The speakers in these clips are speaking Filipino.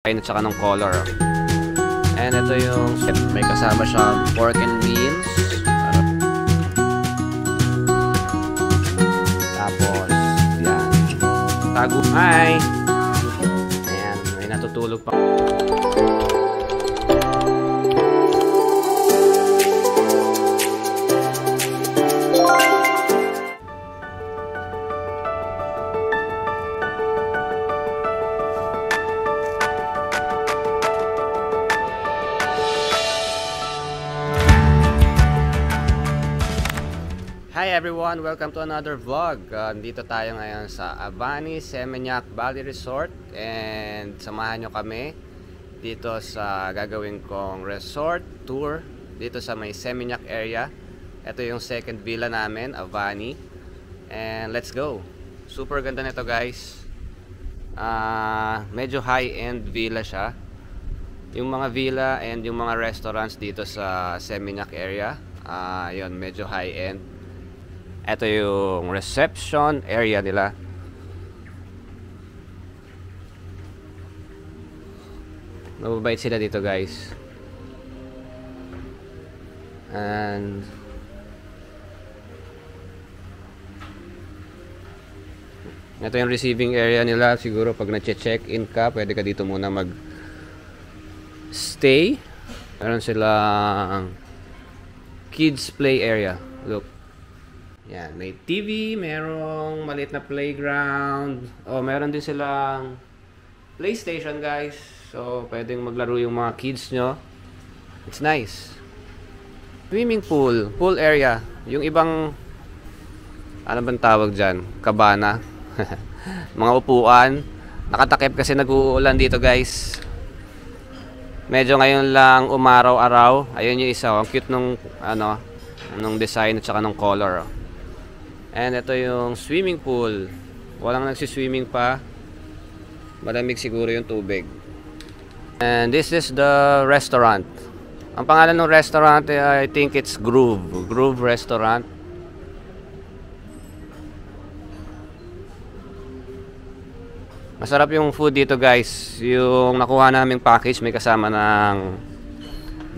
At saka ng color. And ito yung may kasama siyang pork and beans. Tapos yan, tagumpay. Ayan, may natutulog pa. Hi everyone! Welcome to another vlog. Dito tayo ngayon sa Avani Seminyak Valley Resort. And samahan nyo kami dito sa gagawin kong resort tour dito sa may Seminyak area. Ito yung second villa namin, Avani. And let's go! Super ganda nito guys. Medyo high-end villa siya. Yung mga villa and yung mga restaurants dito sa Seminyak area, yun, medyo high-end. Ito yung reception area nila. Mababait sila dito guys. And ito yung receiving area nila. Siguro pag na-check-in ka, pwede ka dito muna mag-stay. Meron silang kids play area. Look. Yan, may TV, merong maliit na playground. Oh, meron din silang PlayStation, guys. So, pwedeng maglaro yung mga kids nyo. It's nice. Swimming pool, pool area. Yung ibang, ano bang tawag dyan? Cabana. Mga upuan. Nakatakip kasi nag-uulan dito, guys. Medyo ngayon lang umaraw-araw. Ayun yung isa. Ang cute nung, nung design at saka nung color. And ito yung swimming pool. Walang nagsiswimming pa. Malamig siguro yung tubig. And this is the restaurant. Ang pangalan ng restaurant, I think it's Groove. Groove Restaurant. Masarap yung food dito guys. Yung nakuha naming package, may kasama ng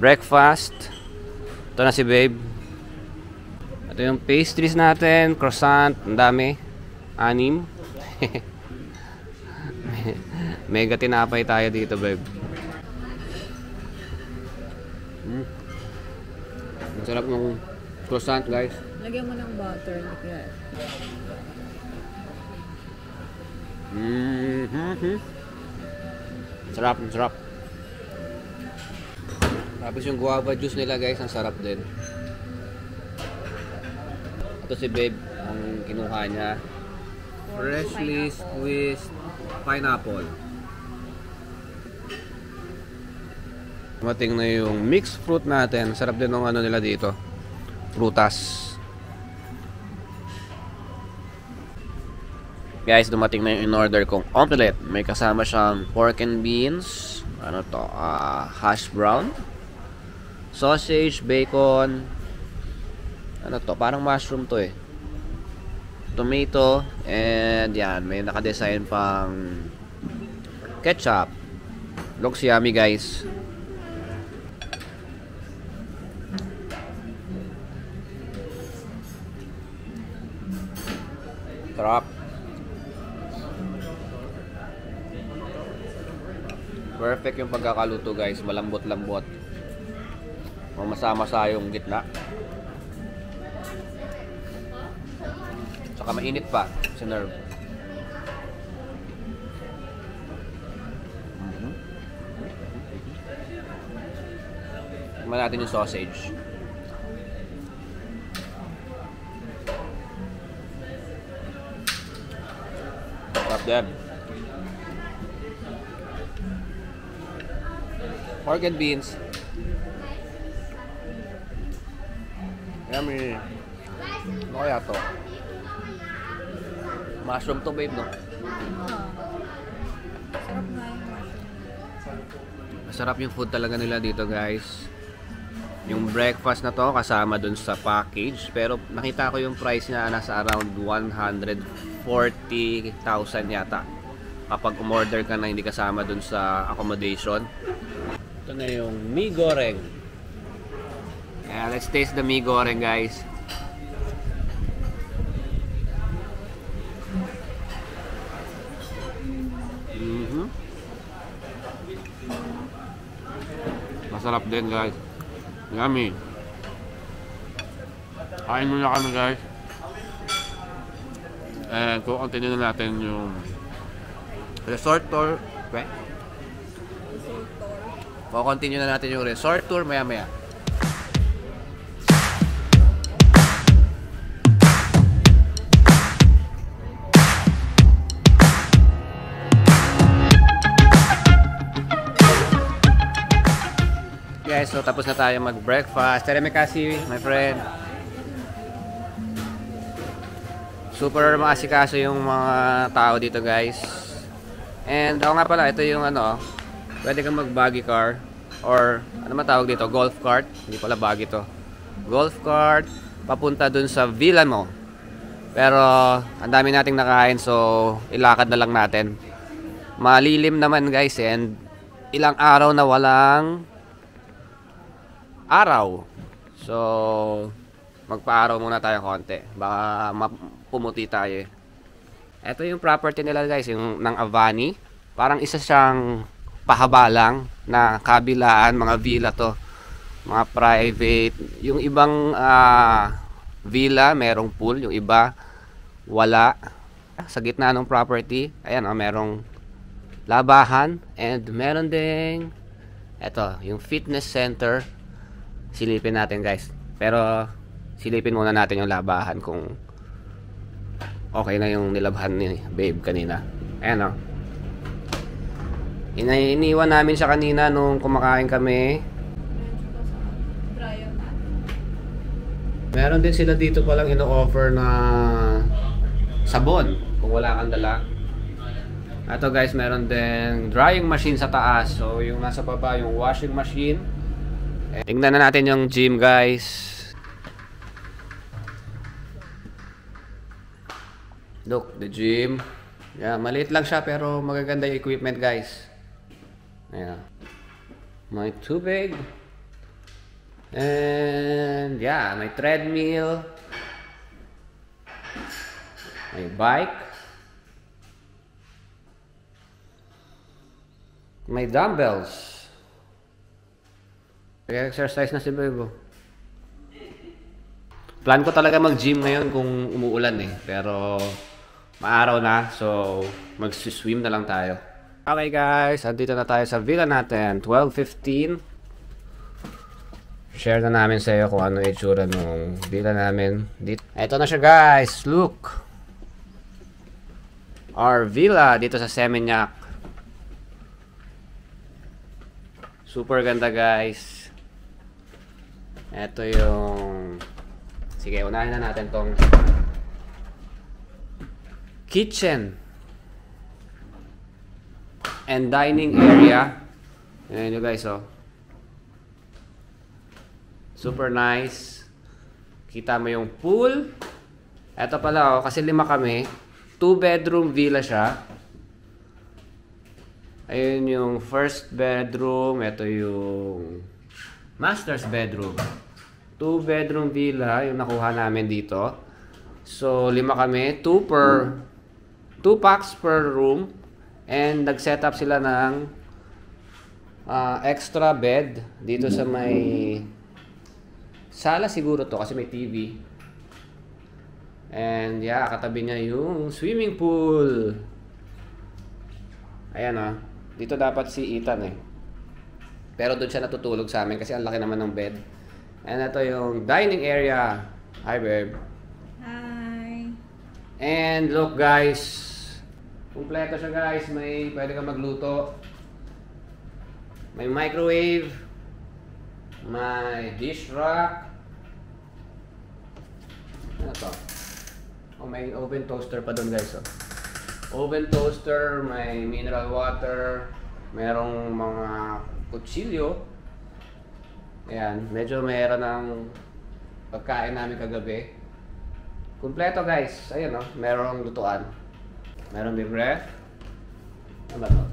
breakfast. Ito na si babe. Ito yung pastries natin, croissant, ang dami. 6. Mega tinapay tayo dito, babe. Ang sarap ng croissant, guys. Lagyan mo ng butter. Sarap, sarap. Tapos yung guava juice nila, guys, ang sarap din. Ito si babe, ang kinuha niya. Freshly squeezed pineapple. Dumating na yung mixed fruit natin. Sarap din ng ano nila dito. Prutas. Guys, dumating na yung in-order kong omelette. May kasama siyang pork and beans. Ano to? Hash brown. Sausage, bacon. Ano to? Parang mushroom to eh. Tomato. And yan. May nakadesign pang ketchup. Looks yummy guys. Sarap. Perfect yung pagkakaluto guys. Malambot-lambot. Masama-masa yung gitna. Saka mainit pa sa nerve. Tingnan natin yung sausage. Sarap din. Pork and beans. Yummy. Ano kaya to? Mushroom to babe, no? Sarap nga yung mushroom. Masarap yung food talaga nila dito guys. Yung breakfast na to kasama dun sa package. Pero nakita ko yung price niya nasa around 140,000 yata. kapag umorder ka na hindi kasama dun sa accommodation. Ito na yung mee goreng. Yeah, let's taste the mee goreng, guys. Masarap din, guys. Yummy. Kain muna kami, guys. And continue na natin yung resort tour. Okay? Continue na natin yung resort tour maya-maya. Guys, so tapos na tayo mag-breakfast. Teremekasi, my friend. Super maasikaso yung mga tao dito, guys. And ako nga pala, ito yung ano, pwede kang mag-buggy car or ano man tawag dito, golf cart. Hindi pala buggy to. Golf cart papunta dun sa villa mo. Pero ang dami nating nakain, so ilakad na lang natin. Malilim naman, guys, and ilang araw na walang araw. So magpa-araw muna tayo konti. Baka pumuti tayo. Ito yung property nila, guys, yung ng Avani. Parang isa siyang pahaba lang na kabilaan, mga villa to. Mga private. Yung ibang villa, merong pool. Yung iba, wala. Sa gitna ng property, ayan, merong labahan. And meron ding, eto, yung fitness center. Silipin natin, guys. Pero silipin muna natin yung labahan kung okay na yung nilabhan ni babe kanina. Ayan, iniwan namin siya kanina nung kumakain kami. Meron din sila dito palang ino-offer na sabon kung wala kang dala. Ito, guys, meron din drying machine sa taas. So yung nasa baba yung washing machine. Tingnan na natin yung gym, guys. Look, the gym. Yeah, maliit lang siya pero magaganda yung equipment, guys. Ayan. May tubig. And yeah, may treadmill. May bike. May dumbbells. Exercise na si Bebo. Plan ko talaga mag-gym ngayon kung umuulan eh. Pero maaraw na, so mag-swim na lang tayo. Okay, guys, andito na tayo sa villa natin. 12:15. Share na namin sa iyo kung ano itsura ng villa namin. Ito na siya, guys. Look. Our villa dito sa Seminyak. Super ganda, guys. Ito yung... Sige, unahin na natin tong kitchen and dining area. Ayan nyo, guys, super nice. Kita mo yung pool. Ito pala, kasi 5 kami. 2-bedroom villa siya. Ayun yung first bedroom. Ito yung master's bedroom. 2-bedroom villa yung nakuha namin dito. So 5 kami, 2 packs per room, and nag-set up sila ng extra bed dito sa may sala siguro to kasi may TV. And yeah, katabi niya yung swimming pool. Ayan, dito dapat si Ethan eh. Pero doon siya natutulog sa amin kasi ang laki naman ng bed. And ito yung dining area. Hi, babe. Hi. And look, guys. Kumpleto siya, guys. May pwede kang magluto. May microwave. May dish rack. Ano to? Oh, may oven toaster pa doon, guys. Oven toaster. May mineral water. Merong mga kutsilyo. Ayan, medyo meron ng pagkain namin kagabi. Kumpleto, guys. Ayan, merong lutuan. Meron din ref. Ano ba to?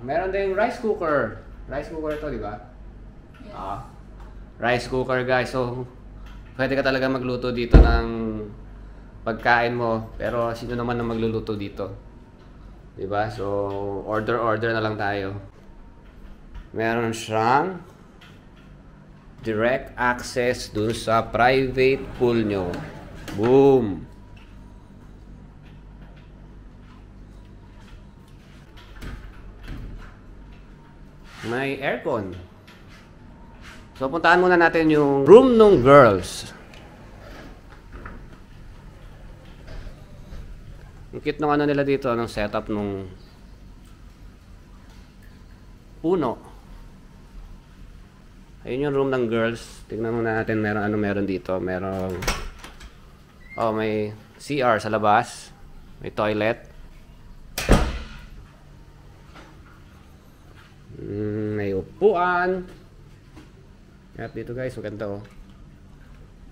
Meron din rice cooker. Rice cooker to, di ba? Rice cooker guys. So, pwede ka talaga magluto dito ng pagkain mo. Pero sino naman ang magluluto dito? Di ba? So, order na lang tayo. Meron siyang direct access dun sa private pool nyo. Boom! May aircon. So, puntaan muna natin yung room ng girls. Ang cute nung ano nila dito, ng setup nung puno. Ayun yung room ng girls. Tignan muna natin meron dito. May CR sa labas. May toilet. May upuan. At dito guys, maganda oh.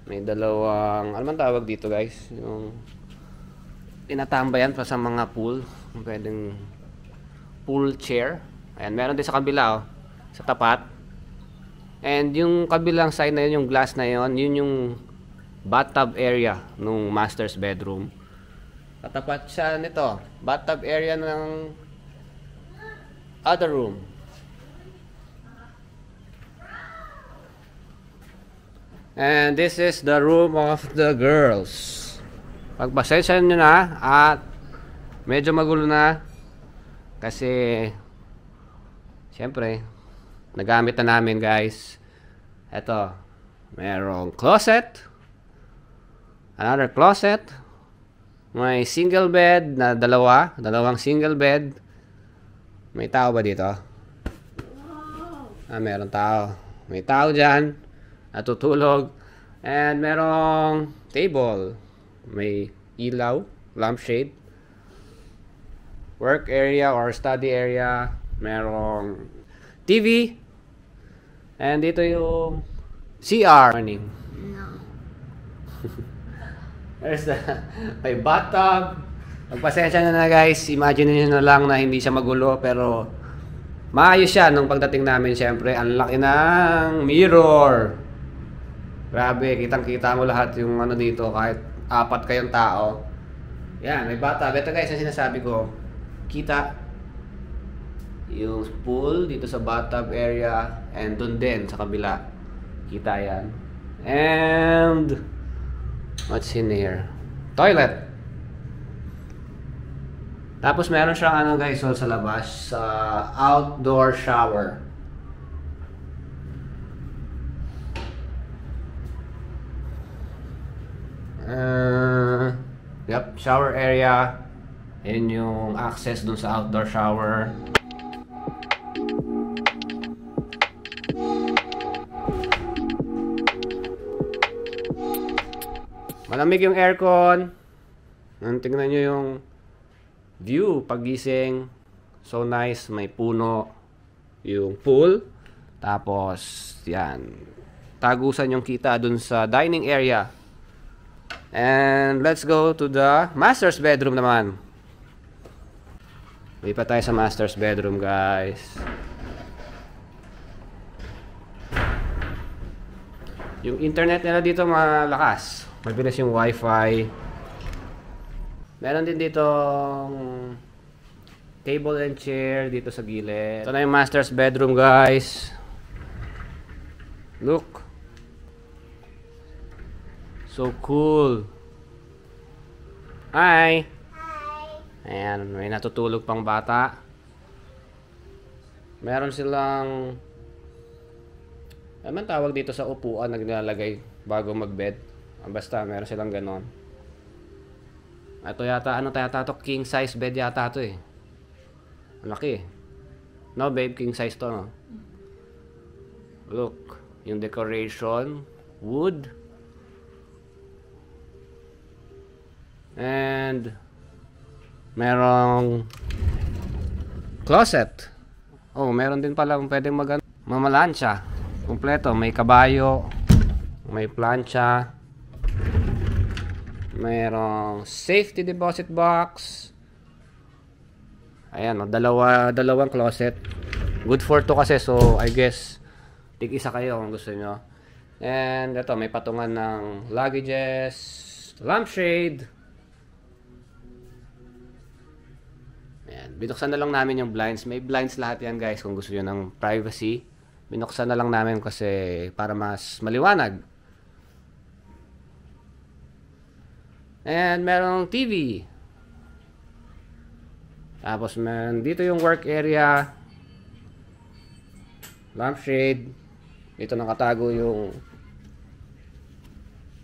May dalawang, ano man tawag dito guys? Yung tinatambayan pa sa mga pool. Pwedeng pool chair. Ayan, meron din sa kabila oh. Sa tapat. And yung kabilang side na yun, yung glass na yun, yun yung bathtub area nung master's bedroom. Katapat siya nito, bathtub area ng other room. And this is the room of the girls. Pagpasensya nyo na at medyo magulo na kasi siyempre nagamit na namin guys. Ito, merong closet, another closet, may single bed na dalawang single bed. May tao ba dito? Meron tao. May tao dyan natutulog. And merong table, may ilaw, lampshade, work area or study area, merong TV. And dito yung CR. Morning. No. There's may bathtub. Magpasensya na guys. Imagine niyo na lang na hindi siya magulo. Pero maayos siya nung pagdating namin. Siyempre, ang laki ng mirror. Grabe, kitang-kita mo lahat yung ano dito. Kahit 4 kayong tao. Yan, may bathtub. Ito guys, ang sinasabi ko. Kita yung pool dito sa bathtub area and dun din sa kabila kita yan. And what's in here? Toilet. Tapos meron siyang ano guys sa labas sa outdoor shower. Yep, shower area. Yan yung access dun sa outdoor shower. Malamig yung aircon. Tingnan nyo yung view pagising. So nice. May puno. Yung pool. Tapos, yan. Tagusan yung kita dun sa dining area. And let's go to the master's bedroom naman. Lipat tayo sa master's bedroom, guys. Yung internet nila dito malakas. Mabilis yung wifi. Meron din dito table and chair dito sa gilid. Ito na yung master's bedroom, guys. Look. So cool. Hi. Ayan, may natutulog pang bata. Meron silang ano man tawag dito sa upuan na nilalagay bago magbed. Basta meron silang ganon. Ito yata, ano yata to? King size bed yata to eh. Malaki. No babe, king size to no? Look, yung decoration, wood. And merong closet. Oh, meron din pala pwedeng mamalansya. Kompleto, may kabayo, may plancha. Mayroong safety deposit box. Ayan, dalawang closet. Good for 2 kasi, so I guess tig-isa kayo kung gusto nyo. And ito, may patungan ng luggages, lampshade. Ayan, binuksan na lang namin yung blinds. May blinds lahat yan guys kung gusto nyo ng privacy. Binuksan na lang namin kasi para mas maliwanag. And merong TV. Tapos meron dito yung work area. Lampshade. Dito nakatago yung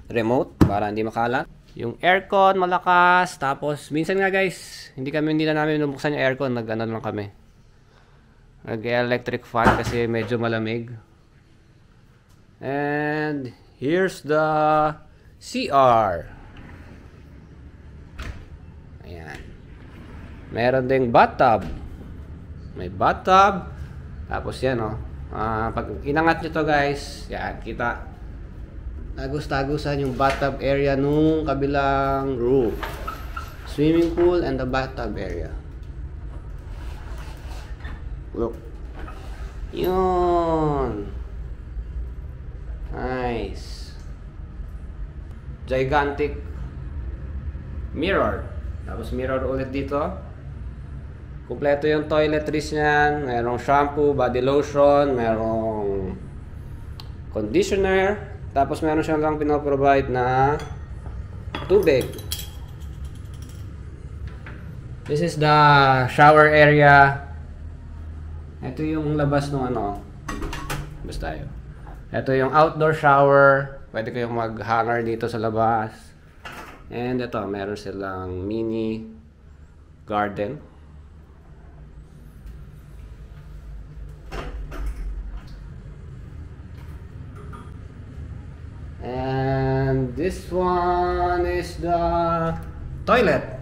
remote para hindi makalat. Yung aircon malakas. Tapos minsan nga guys, hindi na namin nabuksan yung aircon. Nag-ano lang kami. Nag-electric fan kasi medyo malamig. And here's the CR. Ayan. Meron ding bathtub. May bathtub. Tapos yan pag inangat nyo to guys, yan, kita. Tagos-tagusan yung bathtub area nung kabilang room. Swimming pool and the bathtub area. Look. Yun. Nice. Gigantic mirror. Tapos mirror ulit dito. Kumpleto yung toiletries niyan. Merong shampoo, body lotion, merong conditioner. Tapos meron siyang lang pinoprovide na tubig. This is the shower area. Ito yung labas ng basta tayo. Ito yung outdoor shower. Pwede kayong mag-hanger dito sa labas. And ito, meron silang mini garden. And this one is the toilet.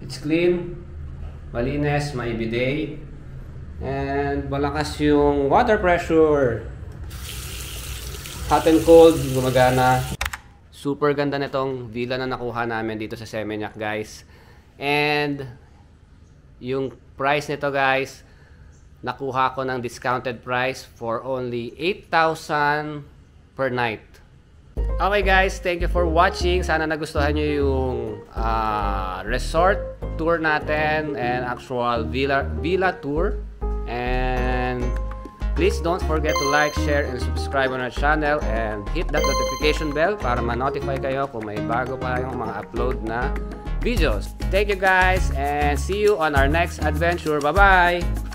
It's clean, malinis, may bidet, and malakas yung water pressure. Hot and cold, gumagana. Super ganda nitong villa na nakuha namin dito sa Seminyak guys. And yung price nito guys, nakuha ko ng discounted price for only 8,000 per night. Okay guys, thank you for watching. Sana nagustuhan nyo yung resort tour natin and actual villa tour. And please don't forget to like, share, and subscribe on our channel and hit that notification bell para ma-notify kayo kung may bago pa yung mga upload na videos. Thank you guys and see you on our next adventure. Bye-bye!